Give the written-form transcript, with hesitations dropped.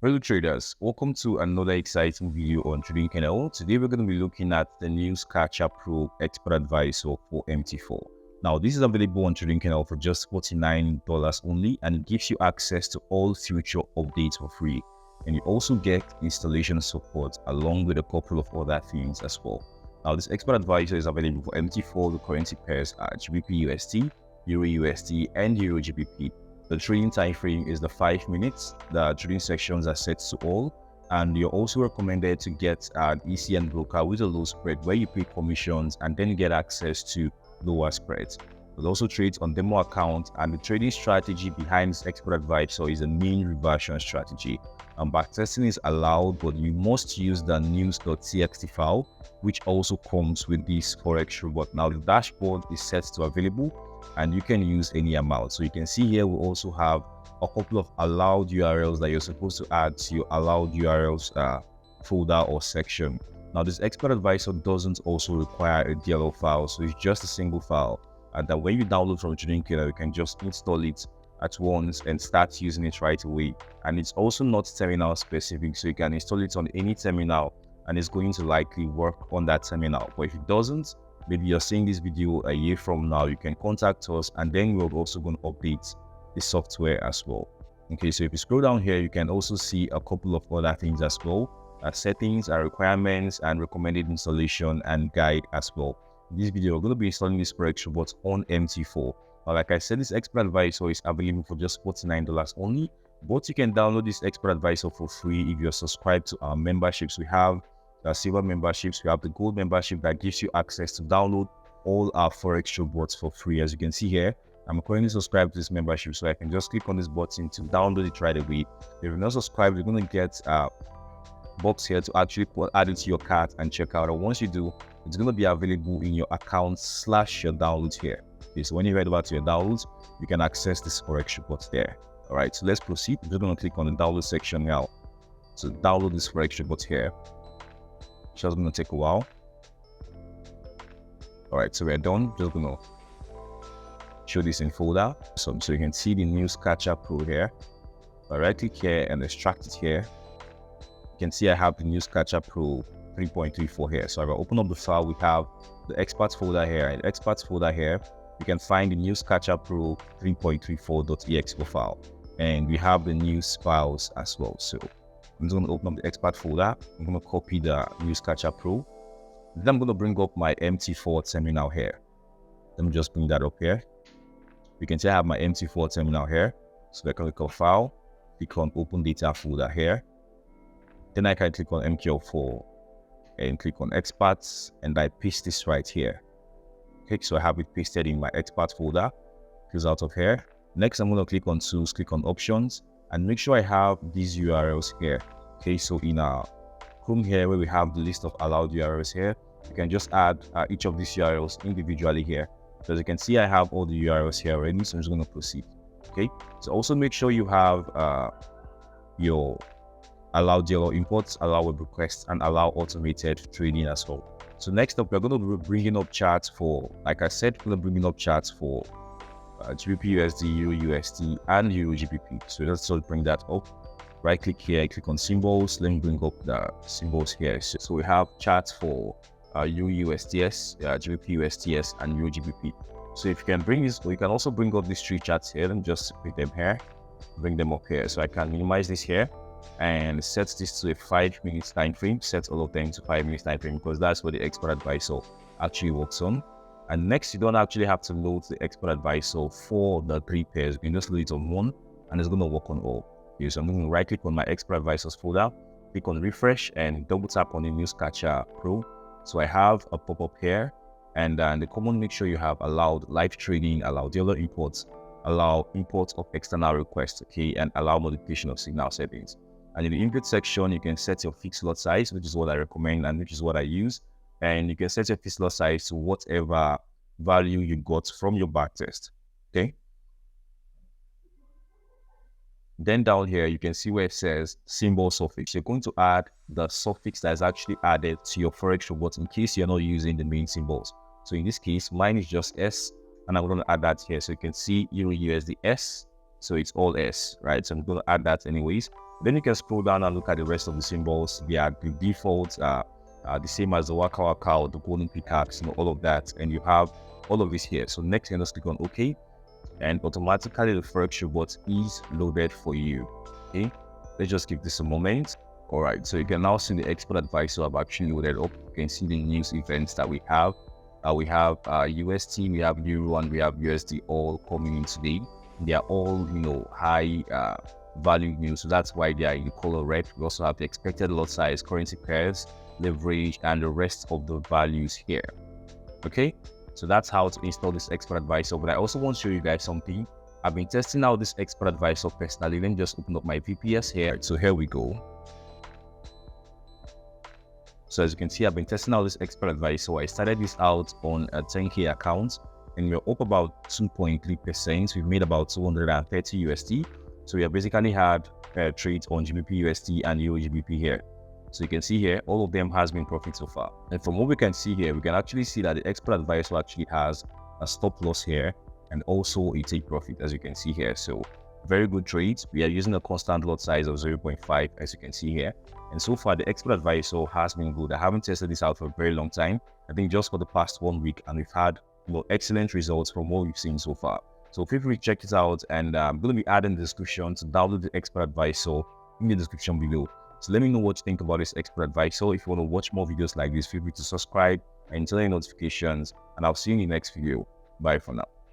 Hello traders, welcome to another exciting video on Trading Channel. Today we're going to be looking at the new Scater Pro Expert Advisor for MT4. Now this is available on Trading Channel for just $49 only, and it gives you access to all future updates for free. And you also get installation support along with a couple of other things as well. Now this Expert Advisor is available for MT4. The currency pairs are GBP USD, Euro USD, and Euro GBP. The trading time frame is the 5 minutes. The trading sections are set to all, and you're also recommended to get an ECN broker with a low spread where you pay commissions and then you get access to lower spreads. It also trades on demo account, and the trading strategy behind this Expert Advisor is a mean reversion strategy. Backtesting is allowed, but you must use the news.txt file, which also comes with this Forex robot. Now the dashboard is set to available, and you can use any amount. So you can see here we also have a couple of allowed URLs that you're supposed to add to your allowed URLs folder or section. Now this Expert Advisor doesn't also require a DLL file, so it's just a single file, and that when you download from Trading Channel, you can just install it at once and start using it right away. And it's also not terminal specific, so you can install it on any terminal and it's going to likely work on that terminal. But if it doesn't, maybe you're seeing this video a year from now, you can contact us, and then we're also going to update the software as well. Okay, so if you scroll down here, you can also see a couple of other things as well. Settings, requirements, and recommended installation and guide as well. In this video, we're going to be installing this Forex robot on MT4. Now, like I said, this Expert Advisor is available for just $49 only, but you can download this Expert Advisor for free if you're subscribed to our memberships. We have the silver memberships, we have the gold membership that gives you access to download all our Forex robots for free. As you can see here, I'm currently subscribed to this membership, so I can just click on this button to download it right away. If you're not subscribed, you're going to get a box here to actually add it to your cart and check out. And once you do, it's going to be available in your account / your downloads here. Okay, so when you head over to your downloads, you can access this Forex report there. All right, so let's proceed. I'm just going to click on the download section now to download this Forex report here. Just going to take a while. All right, so we're done. Just going to show this in folder. So you can see the new Scater Pro here. I right click here and extract it here. You can see I have the new Scater Pro 3.34 here. So if I open up the file, we have the experts folder here. In the experts folder here, you can find the new Scater Pro 3.34.exe file, and we have the news files as well. So I'm just going to open up the expert folder. I'm going to copy the new Scater Pro. Then I'm going to bring up my MT4 terminal here. Let me just bring that up here. You can see I have my MT4 terminal here. So I can click on File, click on Open Data folder here. Then I can click on MQL4 and click on Experts, and I paste this right here. Okay, so I have it pasted in my Expert folder. Close out of here. Next, I'm going to click on Tools, click on Options, and make sure I have these URLs here. Okay, so in our Chrome here, where we have the list of allowed URLs here, you can just add each of these URLs individually here. So as you can see, I have all the URLs here already, so I'm just going to proceed. Okay, so also make sure you have your allow DLL imports, allow web requests, and allow automated trading as well. So next up, we're going to be bringing up charts for, like I said, we're going to be bringing up charts for GBP USD, Euro USD, and Euro GBP. So let's just bring that up. Right click here, click on symbols. Let me bring up the symbols here. So we have charts for Euro USDS, GBP USDS, and Euro GBP. So if you can bring this, or you can also bring up these three charts here. Let me just put them here, bring them up here. So I can minimize this here and set this to a 5 minutes time frame. Set all of them to 5 minutes time frame, because that's what the Expert Advisor actually works on. And next, you don't actually have to load the Expert Advisor for the 3 pairs. You can just load it on one, and it's going to work on all. Okay, so I'm going to right click on my Expert Advisors folder, click on refresh, and double tap on the new Scater Pro. So I have a pop-up here, and the command, make sure you have allowed live trading, allow dealer imports, allow imports of external requests, okay, and allow modification of signal settings. And in the input section, you can set your fixed lot size, which is what I recommend and which is what I use. And you can set your fixed lot size to whatever value you got from your backtest. Okay. Then down here, you can see where it says symbol suffix. You're going to add the suffix that is actually added to your Forex robot in case you're not using the main symbols. So in this case, mine is just S, and I'm going to add that here. So you can see Euro USD S. So it's all S, right? So I'm going to add that anyways. Then you can scroll down and look at the rest of the symbols. They are the default, the same as the Waka Waka, the golden pickaxe, all of that. And you have all of this here. So next, you can just click on OK, and automatically the Forex robot is loaded for you. Okay, let's just give this a moment. All right, so you can now see the expert advisor have actually loaded up. You can see the news events that we have. We have UST, we have Euro, and we have USD all coming in today. They are all, high value news, so that's why they are in color red. We also have the expected lot size, currency pairs, leverage, and the rest of the values here. Okay, so that's how to install this expert advisor. But I also want to show you guys something. I've been testing out this expert advisor personally. Let me just open up my VPS here. So here we go. So as you can see, I've been testing out this expert advisor. I started this out on a 10K account, and we're up about 2.3%. We've made about 230 USD. So we have basically had trades on GBP USD and Euro GBP here. So you can see here, all of them has been profit so far. And from what we can see here, we can actually see that the expert advisor actually has a stop loss here and also a take profit, as you can see here. So very good trades. We are using a constant lot size of 0.5, as you can see here. And so far, the expert advisor has been good. I haven't tested this out for a very long time. I think just for the past 1 week, and we've had excellent results from what we've seen so far. So feel free to check it out, and I'm going to be adding the description to download the expert advisor in the description below. So let me know what you think about this expert advisor. If you want to watch more videos like this, feel free to subscribe and turn on notifications, and I'll see you in the next video. Bye for now.